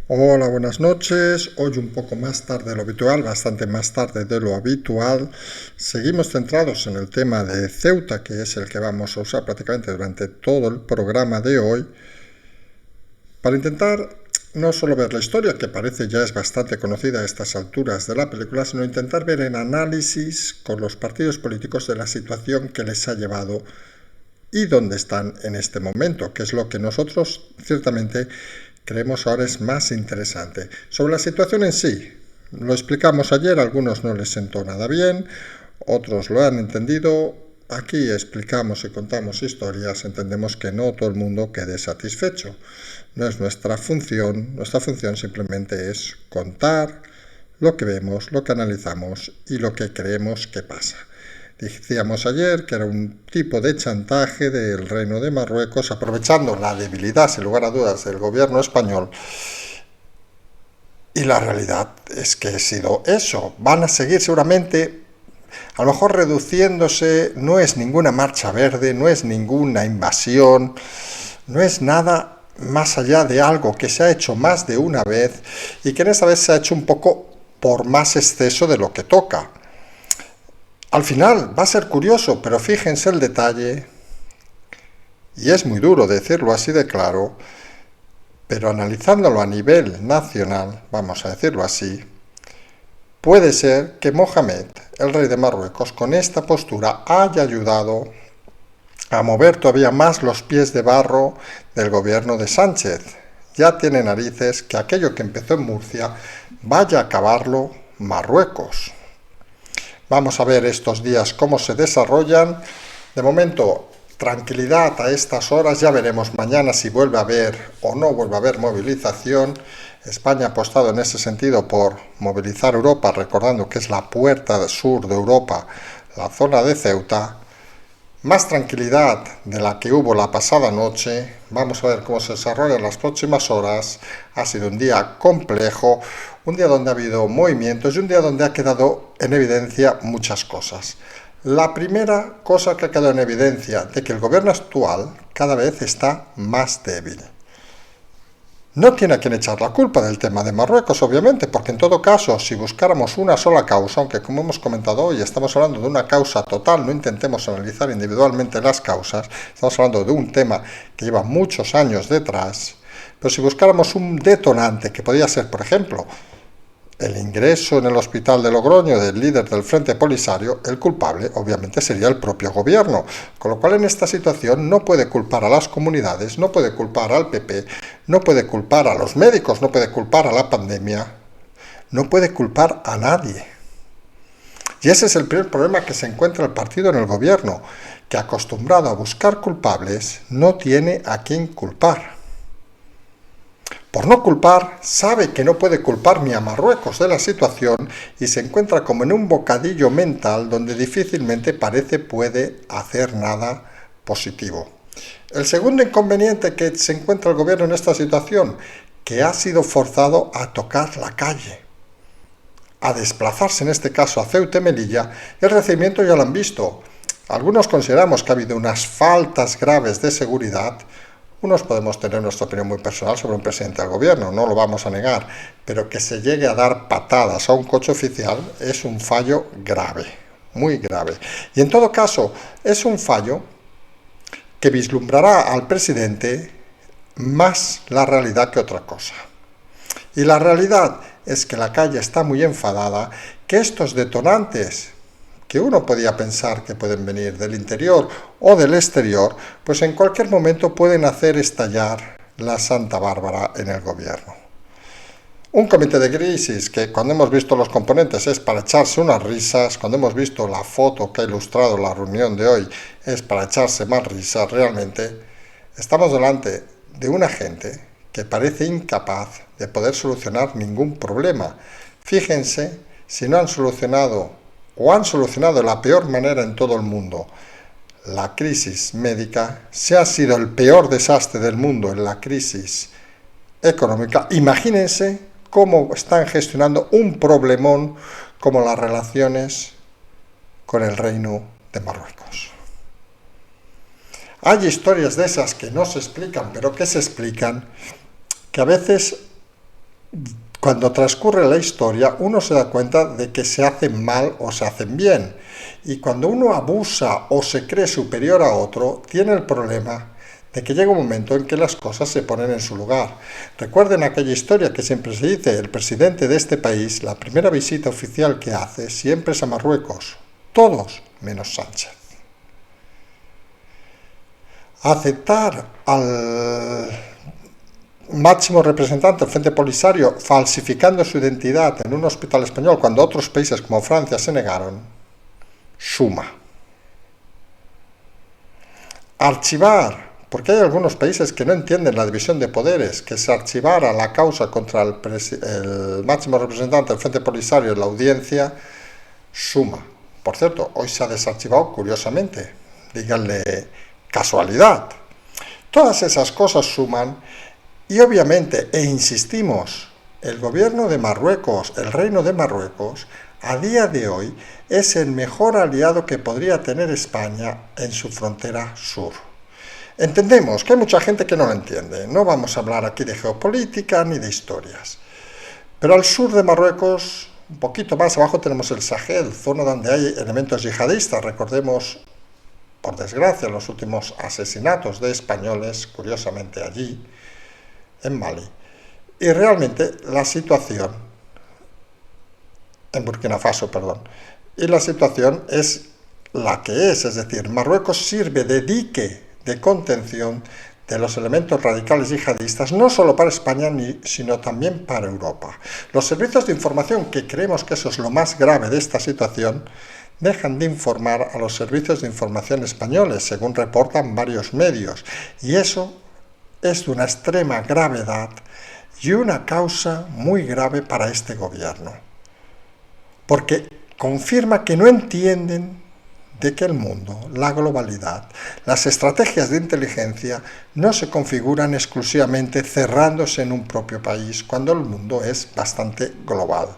Hola, buenas noches. Hoy un poco más tarde de lo habitual, bastante más tarde de lo habitual. Seguimos centrados en el tema de Ceuta, que es el que vamos a usar prácticamente durante todo el programa de hoy, para intentar no solo ver la historia, que parece ya es bastante conocida a estas alturas de la película, sino intentar ver en análisis con los partidos políticos de la situación que les ha llevado y dónde están en este momento, que es lo que nosotros ciertamente creemos ahora es más interesante. Sobre la situación en sí, lo explicamos ayer, a algunos no les sentó nada bien, otros lo han entendido. Aquí explicamos y contamos historias, entendemos que no todo el mundo quede satisfecho. No es nuestra función simplemente es contar lo que vemos, lo que analizamos y lo que creemos que pasa. Decíamos ayer que era un tipo de chantaje del Reino de Marruecos, aprovechando la debilidad, sin lugar a dudas, del gobierno español. Y la realidad es que ha sido eso. Van a seguir seguramente, a lo mejor reduciéndose, no es ninguna marcha verde, no es ninguna invasión, no es nada más allá de algo que se ha hecho más de una vez y que en esta vez se ha hecho un poco por más exceso de lo que toca. Al final va a ser curioso, pero fíjense el detalle, y es muy duro decirlo así de claro, pero analizándolo a nivel nacional, vamos a decirlo así, puede ser que Mohamed, el rey de Marruecos, con esta postura haya ayudado a mover todavía más los pies de barro del gobierno de Sánchez. Ya tiene narices que aquello que empezó en Murcia vaya a acabarlo Marruecos. Vamos a ver estos días cómo se desarrollan. De momento, tranquilidad a estas horas. Ya veremos mañana si vuelve a haber o no vuelve a haber movilización. España ha apostado en ese sentido por movilizar Europa, recordando que es la puerta sur de Europa, la zona de Ceuta. Más tranquilidad de la que hubo la pasada noche. Vamos a ver cómo se desarrolla en las próximas horas. Ha sido un día complejo, un día donde ha habido movimientos y un día donde ha quedado en evidencia muchas cosas. La primera cosa que ha quedado en evidencia de que el gobierno actual cada vez está más débil. No tiene a quien echar la culpa del tema de Marruecos, obviamente, porque en todo caso, si buscáramos una sola causa, aunque como hemos comentado hoy, estamos hablando de una causa total, no intentemos analizar individualmente las causas, estamos hablando de un tema que lleva muchos años detrás, pero si buscáramos un detonante, que podría ser, por ejemplo, el ingreso en el hospital de Logroño del líder del Frente Polisario, el culpable obviamente sería el propio gobierno, con lo cual en esta situación no puede culpar a las comunidades, no puede culpar al PP, no puede culpar a los médicos, no puede culpar a la pandemia, no puede culpar a nadie. Y ese es el primer problema que se encuentra el partido en el gobierno, que acostumbrado a buscar culpables no tiene a quién culpar. Por no culpar, sabe que no puede culpar ni a Marruecos de la situación y se encuentra como en un bocadillo mental donde difícilmente parece puede hacer nada positivo. El segundo inconveniente que se encuentra el gobierno en esta situación, que ha sido forzado a tocar la calle, a desplazarse en este caso a Ceuta y Melilla, el recibimiento ya lo han visto. Algunos consideramos que ha habido unas faltas graves de seguridad. Unos podemos tener nuestra opinión muy personal sobre un presidente del gobierno, no lo vamos a negar, pero que se llegue a dar patadas a un coche oficial es un fallo grave, muy grave. Y en todo caso, es un fallo que vislumbrará al presidente más la realidad que otra cosa. Y la realidad es que la calle está muy enfadada, que estos detonantes que uno podía pensar que pueden venir del interior o del exterior, pues en cualquier momento pueden hacer estallar la Santa Bárbara en el gobierno. Un comité de crisis que cuando hemos visto los componentes es para echarse unas risas, cuando hemos visto la foto que ha ilustrado la reunión de hoy es para echarse más risas, realmente estamos delante de una gente que parece incapaz de poder solucionar ningún problema. Fíjense si no han solucionado o han solucionado de la peor manera en todo el mundo la crisis médica, si ha sido el peor desastre del mundo en la crisis económica, imagínense cómo están gestionando un problemón como las relaciones con el Reino de Marruecos. Hay historias de esas que no se explican, pero que se explican, que a veces cuando transcurre la historia, uno se da cuenta de que se hacen mal o se hacen bien. Y cuando uno abusa o se cree superior a otro, tiene el problema de que llega un momento en que las cosas se ponen en su lugar. Recuerden aquella historia que siempre se dice: el presidente de este país, la primera visita oficial que hace siempre es a Marruecos. Todos menos Sánchez. Aceptar al máximo representante del Frente Polisario falsificando su identidad en un hospital español cuando otros países como Francia se negaron, suma. Archivar, porque hay algunos países que no entienden la división de poderes, que se archivara la causa contra el máximo representante del Frente Polisario en la audiencia, suma. Por cierto, hoy se ha desarchivado, curiosamente, díganle casualidad. Todas esas cosas suman. Y obviamente, e insistimos, el gobierno de Marruecos, el reino de Marruecos, a día de hoy es el mejor aliado que podría tener España en su frontera sur. Entendemos que hay mucha gente que no lo entiende, no vamos a hablar aquí de geopolítica ni de historias. Pero al sur de Marruecos, un poquito más abajo, tenemos el Sahel, zona donde hay elementos yihadistas. Recordemos, por desgracia, los últimos asesinatos de españoles, curiosamente allí, en Mali. Y realmente la situación, en Burkina Faso, perdón, y la situación es la que es decir, Marruecos sirve de dique de contención de los elementos radicales yihadistas, no solo para España, sino también para Europa. Los servicios de información, que creemos que eso es lo más grave de esta situación, dejan de informar a los servicios de información españoles, según reportan varios medios, y eso es de una extrema gravedad y una causa muy grave para este gobierno, porque confirma que no entienden de que el mundo, la globalidad, las estrategias de inteligencia no se configuran exclusivamente cerrándose en un propio país, cuando el mundo es bastante global.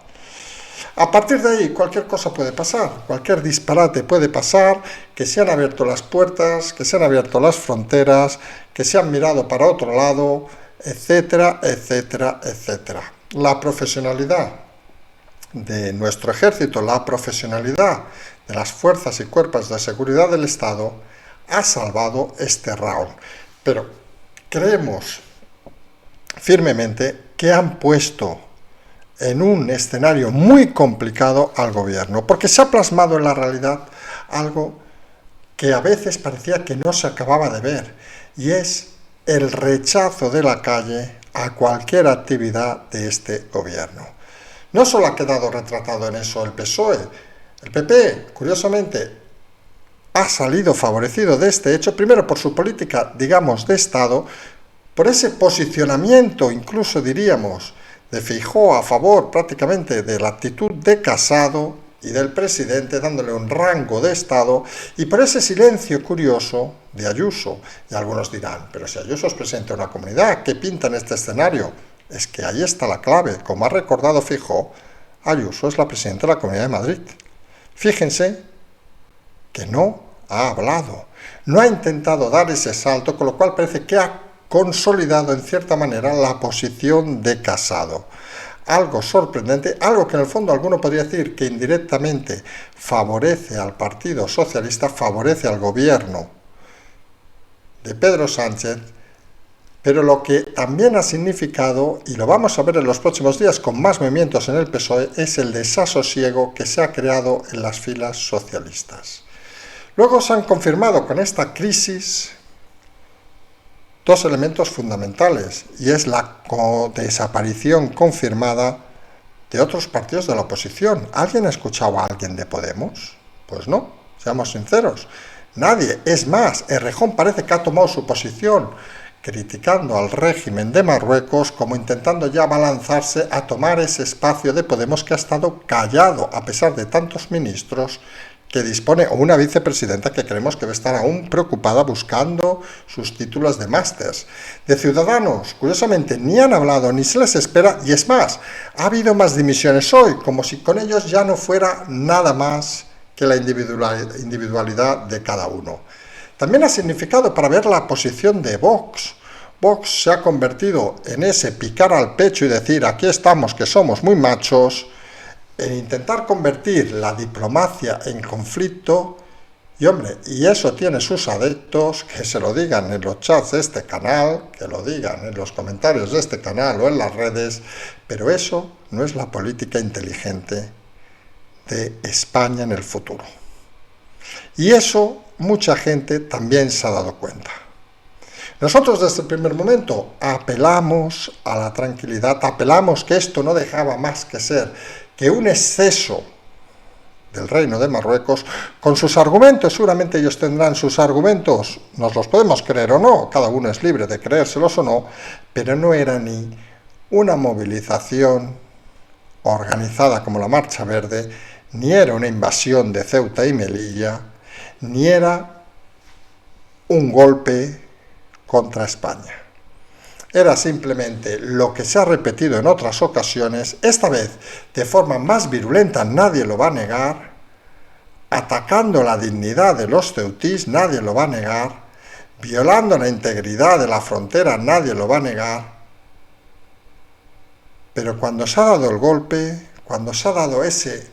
A partir de ahí, cualquier cosa puede pasar, cualquier disparate puede pasar, que se han abierto las puertas, que se han abierto las fronteras, que se han mirado para otro lado, etcétera, etcétera, etcétera. La profesionalidad de nuestro ejército, la profesionalidad de las fuerzas y cuerpos de seguridad del Estado ha salvado este round. Pero creemos firmemente que han puesto en un escenario muy complicado al gobierno, porque se ha plasmado en la realidad algo que a veces parecía que no se acababa de ver, y es el rechazo de la calle a cualquier actividad de este gobierno. No solo ha quedado retratado en eso el PSOE, el PP, curiosamente, ha salido favorecido de este hecho, primero por su política, digamos, de Estado, por ese posicionamiento, incluso diríamos, de Feijóo a favor prácticamente de la actitud de Casado y del presidente, dándole un rango de Estado, y por ese silencio curioso de Ayuso. Y algunos dirán, pero si Ayuso es presidente de una comunidad, ¿qué pinta en este escenario? Es que ahí está la clave. Como ha recordado Feijóo, Ayuso es la presidenta de la Comunidad de Madrid. Fíjense que no ha hablado, no ha intentado dar ese salto, con lo cual parece que ha consolidado en cierta manera la posición de Casado. Algo sorprendente, algo que en el fondo alguno podría decir que indirectamente favorece al Partido Socialista, favorece al gobierno de Pedro Sánchez, pero lo que también ha significado, y lo vamos a ver en los próximos días con más movimientos en el PSOE, es el desasosiego que se ha creado en las filas socialistas. Luego se han confirmado con esta crisis dos elementos fundamentales, y es la desaparición confirmada de otros partidos de la oposición. ¿Alguien ha escuchado a alguien de Podemos? Pues no, seamos sinceros, nadie. Es más, Errejón parece que ha tomado su posición, criticando al régimen de Marruecos, como intentando ya abalanzarse a tomar ese espacio de Podemos que ha estado callado, a pesar de tantos ministros que dispone, o una vicepresidenta que creemos que debe estar aún preocupada buscando sus títulos de másters. De Ciudadanos, curiosamente, ni han hablado, ni se les espera, y es más, ha habido más dimisiones hoy, como si con ellos ya no fuera nada más que la individualidad de cada uno. También ha significado para ver la posición de Vox, Vox se ha convertido en ese picar al pecho y decir aquí estamos que somos muy machos, en intentar convertir la diplomacia en conflicto. Y hombre, y eso tiene sus adeptos, que se lo digan en los chats de este canal, que lo digan en los comentarios de este canal o en las redes, pero eso no es la política inteligente de España en el futuro. Y eso mucha gente también se ha dado cuenta. Nosotros desde el primer momento apelamos a la tranquilidad, apelamos que esto no dejaba más que ser que un exceso del Reino de Marruecos, con sus argumentos, seguramente ellos tendrán sus argumentos, nos los podemos creer o no, cada uno es libre de creérselos o no, pero no era ni una movilización organizada como la Marcha Verde, ni era una invasión de Ceuta y Melilla, ni era un golpe contra España. Era simplemente lo que se ha repetido en otras ocasiones, esta vez de forma más virulenta, nadie lo va a negar, atacando la dignidad de los ceutís, nadie lo va a negar, violando la integridad de la frontera, nadie lo va a negar, pero cuando se ha dado el golpe, cuando se ha dado ese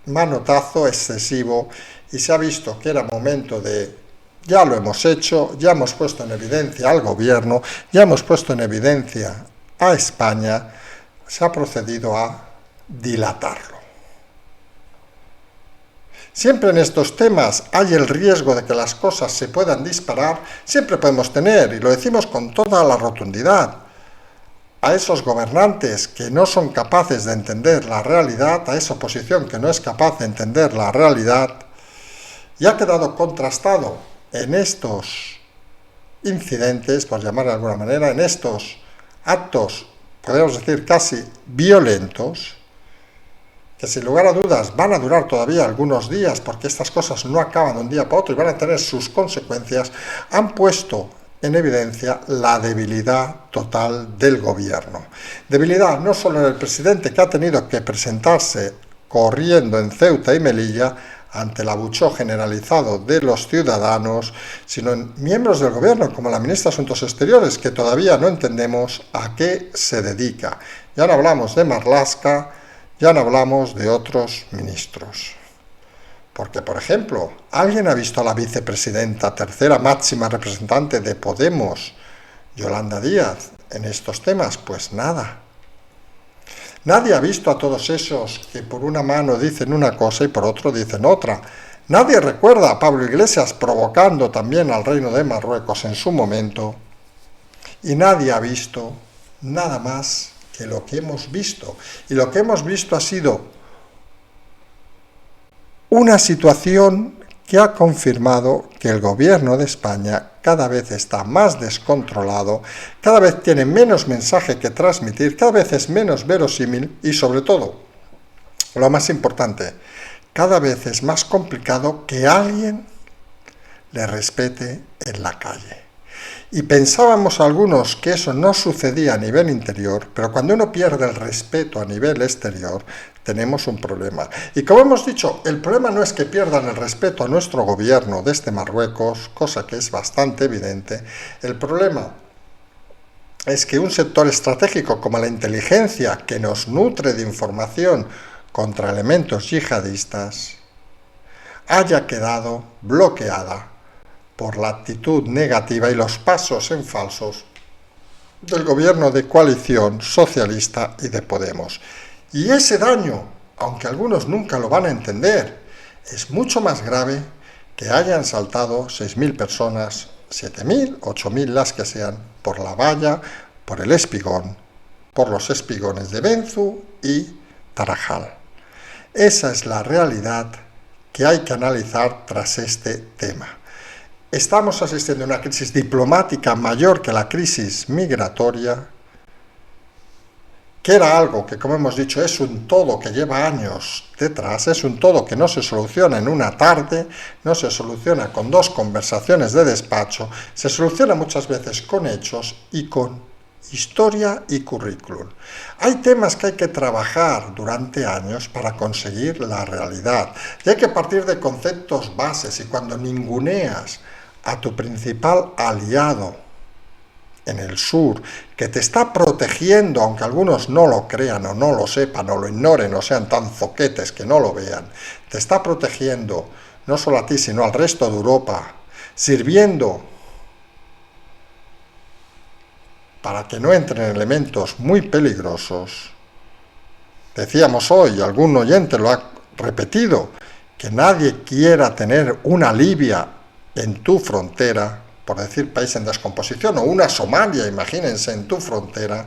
manotazo excesivo y se ha visto que era momento de ya lo hemos hecho, ya hemos puesto en evidencia al gobierno, ya hemos puesto en evidencia a España, se ha procedido a dilatarlo. Siempre en estos temas hay el riesgo de que las cosas se puedan disparar, siempre podemos tener, y lo decimos con toda la rotundidad, a esos gobernantes que no son capaces de entender la realidad, a esa oposición que no es capaz de entender la realidad, y ha quedado contrastado en estos incidentes, por llamar de alguna manera, en estos actos, podríamos decir casi violentos, que sin lugar a dudas van a durar todavía algunos días, porque estas cosas no acaban de un día para otro y van a tener sus consecuencias, han puesto en evidencia la debilidad total del gobierno. Debilidad no solo en el presidente, que ha tenido que presentarse corriendo en Ceuta y Melilla ante el abucheo generalizado de los ciudadanos, sino en miembros del gobierno, como la ministra de Asuntos Exteriores, que todavía no entendemos a qué se dedica. Ya no hablamos de Marlaska, ya no hablamos de otros ministros. Porque, por ejemplo, ¿alguien ha visto a la vicepresidenta, tercera máxima representante de Podemos, Yolanda Díaz, en estos temas? Pues nada. Nadie ha visto a todos esos que por una mano dicen una cosa y por otro dicen otra. Nadie recuerda a Pablo Iglesias provocando también al Reino de Marruecos en su momento. Y nadie ha visto nada más que lo que hemos visto. Y lo que hemos visto ha sido una situación que ha confirmado que el gobierno de España cada vez está más descontrolado, cada vez tiene menos mensaje que transmitir, cada vez es menos verosímil y, sobre todo, lo más importante, cada vez es más complicado que alguien le respete en la calle. Y pensábamos algunos que eso no sucedía a nivel interior, pero cuando uno pierde el respeto a nivel exterior, tenemos un problema. Y como hemos dicho, el problema no es que pierdan el respeto a nuestro gobierno desde Marruecos, cosa que es bastante evidente. El problema es que un sector estratégico como la inteligencia, que nos nutre de información contra elementos yihadistas, haya quedado bloqueada por la actitud negativa y los pasos en falsos del gobierno de coalición socialista y de Podemos. Y ese daño, aunque algunos nunca lo van a entender, es mucho más grave que hayan saltado 6.000 personas, 7.000, 8.000 las que sean, por la valla, por el espigón, por los espigones de Benzu y Tarajal. Esa es la realidad que hay que analizar tras este tema. Estamos asistiendo a una crisis diplomática mayor que la crisis migratoria, que era algo que, como hemos dicho, es un todo que lleva años detrás, es un todo que no se soluciona en una tarde, no se soluciona con 2 conversaciones de despacho, se soluciona muchas veces con hechos y con historia y currículum. Hay temas que hay que trabajar durante años para conseguir la realidad, y hay que partir de conceptos bases, y cuando ninguneas a tu principal aliado en el sur, que te está protegiendo, aunque algunos no lo crean o no lo sepan o lo ignoren o sean tan zoquetes que no lo vean, te está protegiendo no solo a ti sino al resto de Europa, sirviendo para que no entren elementos muy peligrosos. Decíamos hoy, algún oyente lo ha repetido, que nadie quiera tener una Libia en tu frontera, por decir país en descomposición, o una Somalia, imagínense, en tu frontera.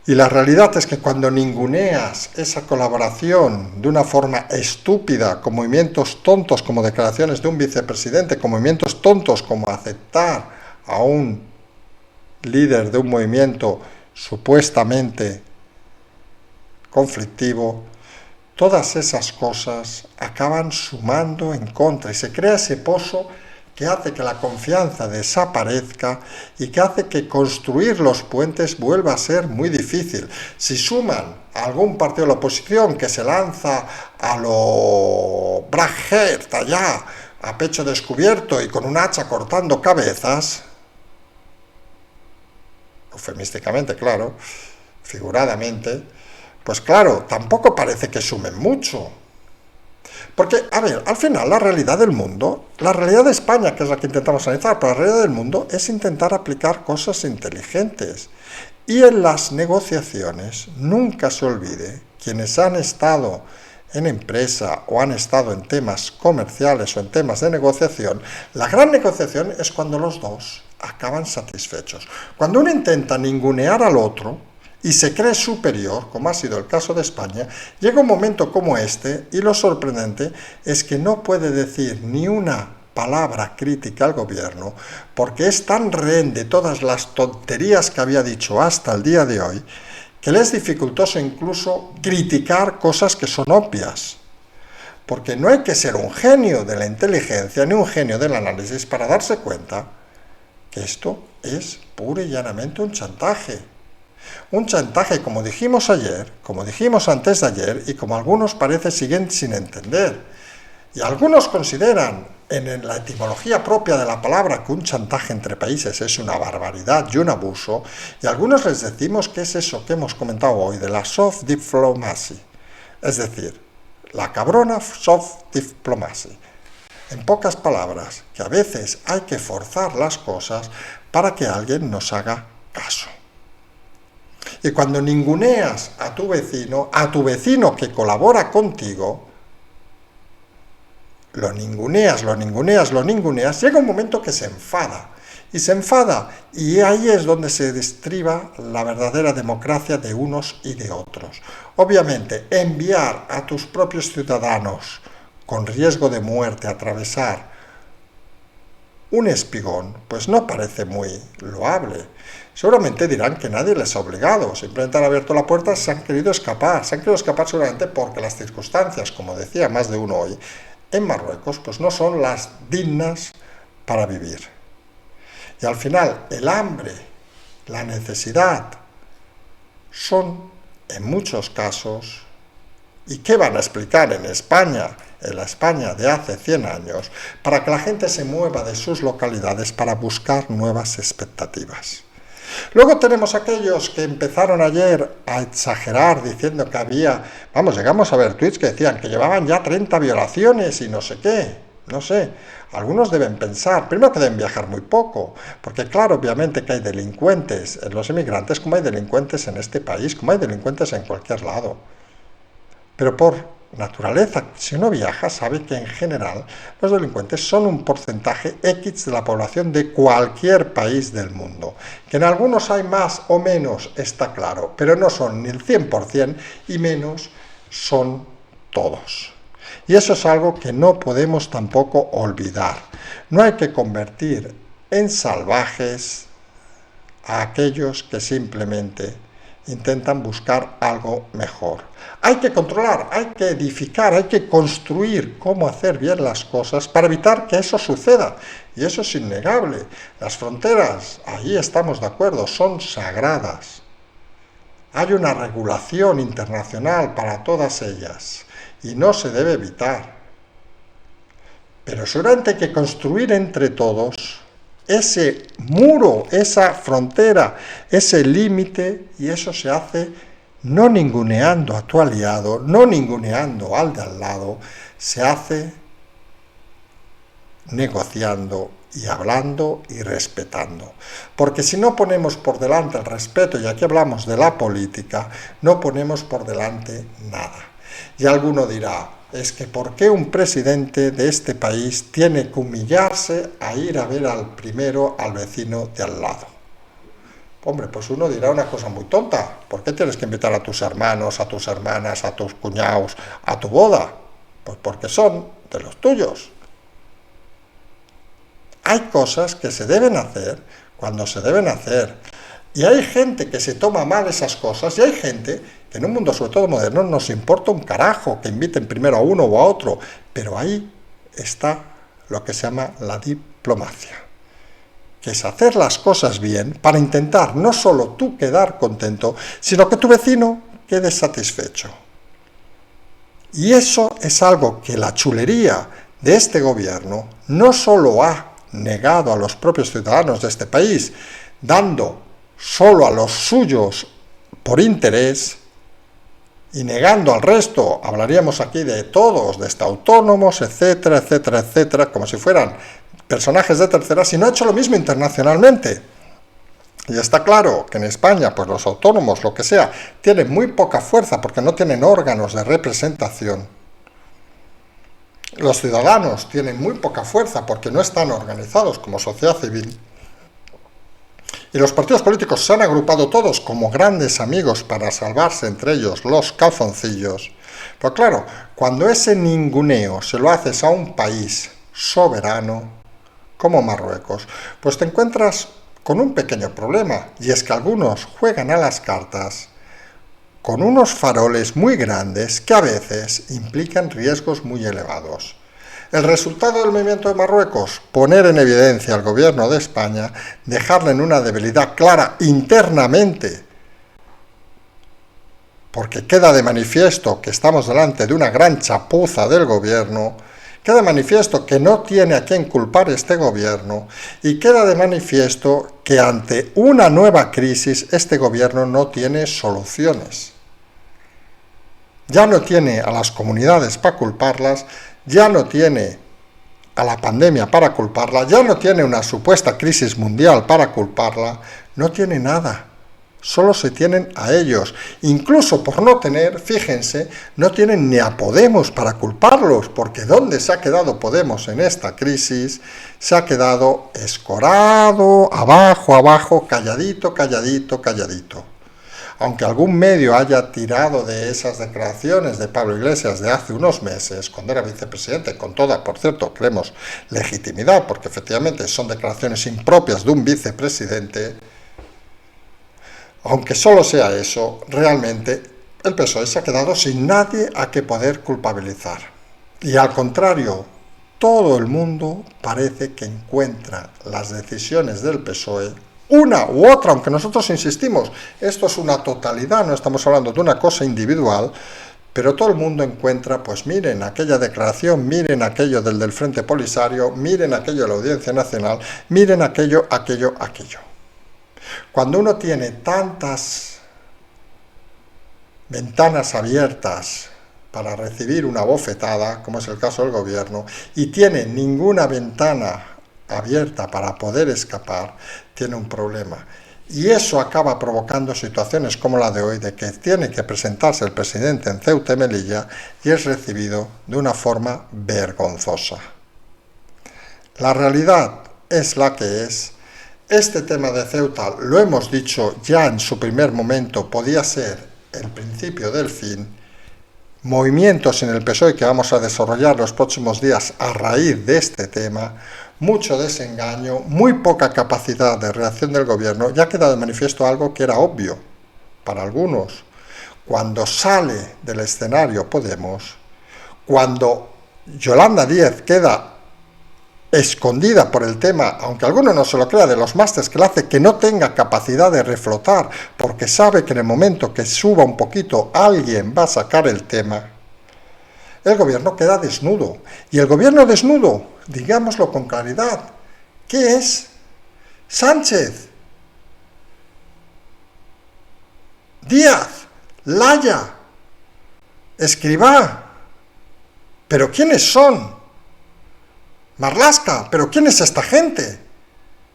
Y la realidad es que cuando ninguneas esa colaboración de una forma estúpida, con movimientos tontos como declaraciones de un vicepresidente, con movimientos tontos como aceptar a un líder de un movimiento supuestamente conflictivo, todas esas cosas acaban sumando en contra y se crea ese pozo que hace que la confianza desaparezca y que hace que construir los puentes vuelva a ser muy difícil. Si suman a algún partido de la oposición que se lanza a lo Brad Hart allá, a pecho descubierto y con un hacha cortando cabezas, eufemísticamente, claro, figuradamente, pues claro, tampoco parece que sumen mucho. Porque, a ver, al final la realidad del mundo, la realidad de España, que es la que intentamos analizar, pero la realidad del mundo es intentar aplicar cosas inteligentes. Y en las negociaciones, nunca se olvide, quienes han estado en empresa o han estado en temas comerciales o en temas de negociación, la gran negociación es cuando los dos acaban satisfechos. Cuando uno intenta ningunear al otro y se cree superior, como ha sido el caso de España, llega un momento como este y lo sorprendente es que no puede decir ni una palabra crítica al gobierno porque es tan rehén de todas las tonterías que había dicho hasta el día de hoy que le es dificultoso incluso criticar cosas que son obvias. Porque no hay que ser un genio de la inteligencia ni un genio del análisis para darse cuenta que esto es pura y llanamente un chantaje. Un chantaje, como dijimos ayer, como dijimos antes de ayer, y como algunos parece siguen sin entender. Y algunos consideran, en la etimología propia de la palabra, que un chantaje entre países es una barbaridad y un abuso, y a algunos les decimos que es eso que hemos comentado hoy, de la soft diplomacy, es decir, la cabrona soft diplomacy. En pocas palabras, que a veces hay que forzar las cosas para que alguien nos haga caso. Y cuando ninguneas a tu vecino que colabora contigo, lo ninguneas, llega un momento que se enfada. Y ahí es donde se destriba la verdadera democracia de unos y de otros. Obviamente, enviar a tus propios ciudadanos con riesgo de muerte a atravesar un espigón, pues no parece muy loable. Seguramente dirán que nadie les ha obligado, simplemente han abierto la puerta, se han querido escapar seguramente porque las circunstancias, como decía más de uno hoy, en Marruecos, pues no son las dignas para vivir. Y al final, el hambre, la necesidad, son, en muchos casos, ¿y qué van a explicar en España, en la España de hace 100 años, para que la gente se mueva de sus localidades para buscar nuevas expectativas? Luego tenemos aquellos que empezaron ayer a exagerar diciendo que había, llegamos a ver tweets que decían que llevaban ya 30 violaciones y no sé qué, no sé. Algunos deben pensar, primero que deben viajar muy poco, porque claro, obviamente que hay delincuentes en los inmigrantes como hay delincuentes en este país, como hay delincuentes en cualquier lado. Pero por naturaleza, si uno viaja, sabe que en general los delincuentes son un porcentaje X de la población de cualquier país del mundo. Que en algunos hay más o menos, está claro, pero no son ni el 100% y menos son todos. Y eso es algo que no podemos tampoco olvidar. No hay que convertir en salvajes a aquellos que simplemente intentan buscar algo mejor. Hay que controlar, hay que edificar, hay que construir cómo hacer bien las cosas para evitar que eso suceda. Y eso es innegable. Las fronteras, ahí estamos de acuerdo, son sagradas. Hay una regulación internacional para todas ellas y no se debe evitar. Pero seguramente hay que construir entre todos ese muro, esa frontera, ese límite, y eso se hace no ninguneando a tu aliado, no ninguneando al de al lado, se hace negociando y hablando y respetando. Porque si no ponemos por delante el respeto, y aquí hablamos de la política, no ponemos por delante nada. Y alguno dirá, es que ¿por qué un presidente de este país tiene que humillarse a ir a ver al vecino de al lado? Hombre, pues uno dirá una cosa muy tonta. ¿Por qué tienes que invitar a tus hermanos, a tus hermanas, a tus cuñados a tu boda? Pues porque son de los tuyos. Hay cosas que se deben hacer cuando se deben hacer. Y hay gente que se toma mal esas cosas, y hay gente que en un mundo sobre todo moderno nos importa un carajo que inviten primero a uno o a otro. Pero ahí está lo que se llama la diplomacia, que es hacer las cosas bien para intentar no solo tú quedar contento, sino que tu vecino quede satisfecho. Y eso es algo que la chulería de este gobierno no solo ha negado a los propios ciudadanos de este país, dando solo a los suyos por interés y negando al resto. Hablaríamos aquí de todos, de autónomos, etcétera, etcétera, etcétera, como si fueran personajes de tercera, si no ha hecho lo mismo internacionalmente. Y está claro que en España, pues los autónomos, lo que sea, tienen muy poca fuerza porque no tienen órganos de representación. Los ciudadanos tienen muy poca fuerza porque no están organizados como sociedad civil. Y los partidos políticos se han agrupado todos como grandes amigos para salvarse entre ellos los calzoncillos. Pero claro, cuando ese ninguneo se lo haces a un país soberano como Marruecos, pues te encuentras con un pequeño problema, y es que algunos juegan a las cartas con unos faroles muy grandes que a veces implican riesgos muy elevados. El resultado del movimiento de Marruecos, poner en evidencia al gobierno de España, dejarle en una debilidad clara internamente, porque queda de manifiesto que estamos delante de una gran chapuza del gobierno, queda de manifiesto que no tiene a quién culpar este gobierno, y queda de manifiesto que ante una nueva crisis este gobierno no tiene soluciones. Ya no tiene a las comunidades para culparlas, ya no tiene a la pandemia para culparla, ya no tiene una supuesta crisis mundial para culparla, no tiene nada. Solo se tienen a ellos. Incluso por no tener, fíjense, no tienen ni a Podemos para culparlos, porque ¿dónde se ha quedado Podemos en esta crisis? Se ha quedado escorado, abajo, abajo, calladito, calladito, calladito. Aunque algún medio haya tirado de esas declaraciones de Pablo Iglesias de hace unos meses, cuando era vicepresidente, con toda, por cierto, creemos, legitimidad, porque efectivamente son declaraciones impropias de un vicepresidente, aunque solo sea eso, realmente el PSOE se ha quedado sin nadie a que poder culpabilizar. Y al contrario, todo el mundo parece que encuentra las decisiones del PSOE, una u otra, aunque nosotros insistimos, esto es una totalidad, no estamos hablando de una cosa individual, pero todo el mundo encuentra, pues miren aquella declaración, miren aquello del Frente Polisario, miren aquello de la Audiencia Nacional, miren aquello, aquello, aquello. Cuando uno tiene tantas ventanas abiertas para recibir una bofetada, como es el caso del gobierno, y tiene ninguna ventana abierta para poder escapar, tiene un problema. Y eso acaba provocando situaciones como la de hoy, de que tiene que presentarse el presidente en Ceuta y Melilla y es recibido de una forma vergonzosa. La realidad es la que es. Este tema de Ceuta, lo hemos dicho ya en su primer momento, podía ser el principio del fin. Movimientos en el PSOE que vamos a desarrollar los próximos días a raíz de este tema, mucho desengaño, muy poca capacidad de reacción del gobierno. Ya ha quedado de manifiesto algo que era obvio para algunos. Cuando sale del escenario Podemos, cuando Yolanda Díaz queda escondida por el tema, aunque alguno no se lo crea, de los másters que le hace, que no tenga capacidad de reflotar, porque sabe que en el momento que suba un poquito alguien va a sacar el tema, el gobierno queda desnudo. Y el gobierno desnudo, digámoslo con claridad, ¿qué es? Sánchez, Díaz, Laya, Escrivá. ¿Pero quiénes son? Marlaska, ¿pero quién es esta gente?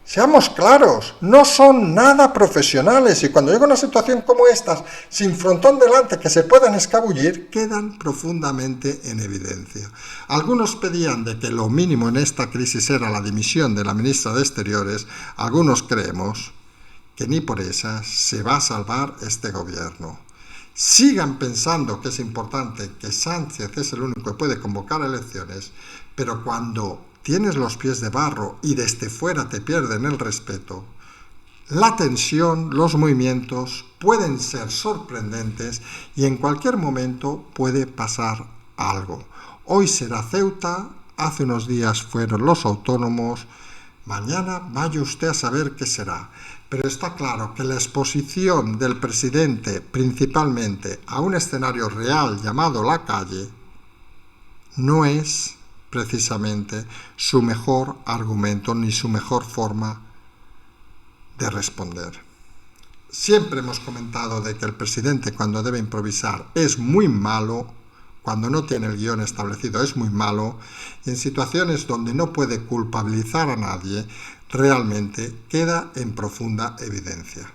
Seamos claros, no son nada profesionales y cuando llega una situación como esta, sin frontón delante que se puedan escabullir, quedan profundamente en evidencia. Algunos pedían de que lo mínimo en esta crisis era la dimisión de la ministra de Exteriores, algunos creemos que ni por esas se va a salvar este gobierno. Sigan pensando que es importante que Sánchez es el único que puede convocar elecciones, pero cuando tienes los pies de barro y desde fuera te pierden el respeto, la tensión, los movimientos pueden ser sorprendentes y en cualquier momento puede pasar algo. Hoy será Ceuta, hace unos días fueron los autónomos, mañana vaya usted a saber qué será. Pero está claro que la exposición del presidente principalmente a un escenario real llamado la calle no es precisamente su mejor argumento ni su mejor forma de responder. Siempre hemos comentado de que el presidente cuando debe improvisar es muy malo, cuando no tiene el guión establecido es muy malo, y en situaciones donde no puede culpabilizar a nadie, realmente queda en profunda evidencia.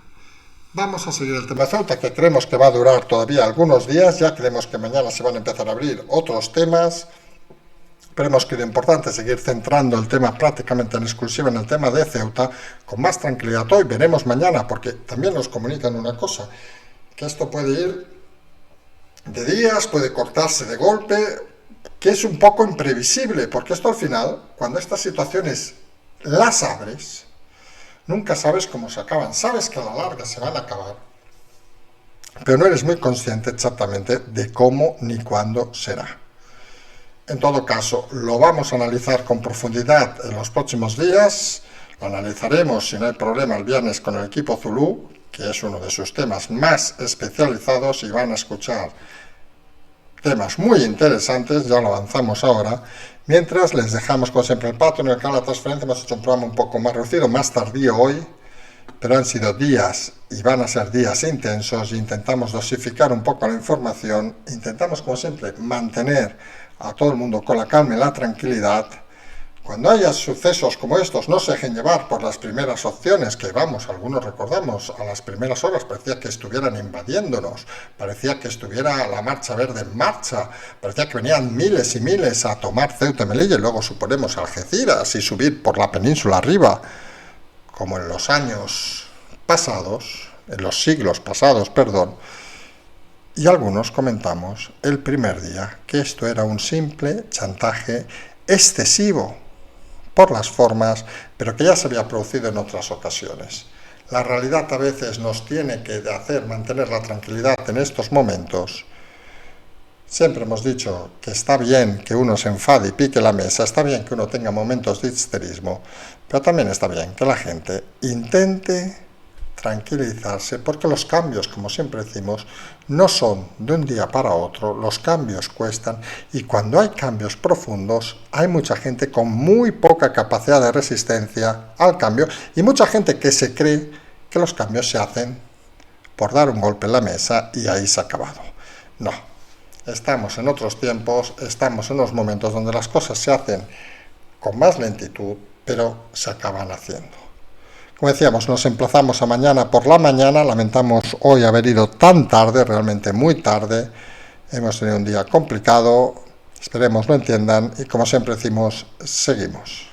Vamos a seguir el tema de Ceuta, que creemos que va a durar todavía algunos días, ya creemos que mañana se van a empezar a abrir otros temas, pero hemos creído importante seguir centrando el tema prácticamente en exclusiva en el tema de Ceuta, con más tranquilidad hoy, veremos mañana, porque también nos comunican una cosa, que esto puede ir de días, puede cortarse de golpe, que es un poco imprevisible, porque esto al final, cuando estas situaciones las abres, nunca sabes cómo se acaban, sabes que a la larga se van a acabar, pero no eres muy consciente exactamente de cómo ni cuándo será. En todo caso, lo vamos a analizar con profundidad en los próximos días, lo analizaremos si no hay problema el viernes con el equipo Zulú, que es uno de sus temas más especializados y van a escuchar temas muy interesantes, ya lo avanzamos ahora, mientras les dejamos como siempre el pato en el canal de la transferencia. Hemos hecho un programa un poco más reducido, más tardío hoy, pero han sido días y van a ser días intensos e intentamos dosificar un poco la información, intentamos como siempre mantener a todo el mundo con la calma y la tranquilidad. Cuando haya sucesos como estos, no se dejen llevar por las primeras opciones, que vamos, algunos recordamos, a las primeras horas parecía que estuvieran invadiéndonos, parecía que estuviera la Marcha Verde en marcha, parecía que venían miles y miles a tomar Ceuta y Melilla y luego suponemos Algeciras y subir por la península arriba, como en los años pasados, en los siglos pasados, perdón, y algunos comentamos el primer día que esto era un simple chantaje excesivo por las formas, pero que ya se había producido en otras ocasiones. La realidad a veces nos tiene que hacer mantener la tranquilidad en estos momentos. Siempre hemos dicho que está bien que uno se enfade y pique la mesa, está bien que uno tenga momentos de histerismo, pero también está bien que la gente intente tranquilizarse, porque los cambios, como siempre decimos, no son de un día para otro, los cambios cuestan, y cuando hay cambios profundos, hay mucha gente con muy poca capacidad de resistencia al cambio, y mucha gente que se cree que los cambios se hacen por dar un golpe en la mesa y ahí se ha acabado. No, estamos en otros tiempos, estamos en unos momentos donde las cosas se hacen con más lentitud, pero se acaban haciendo. Como decíamos, nos emplazamos a mañana por la mañana, lamentamos hoy haber ido tan tarde, realmente muy tarde, hemos tenido un día complicado, esperemos lo entiendan y como siempre decimos, seguimos.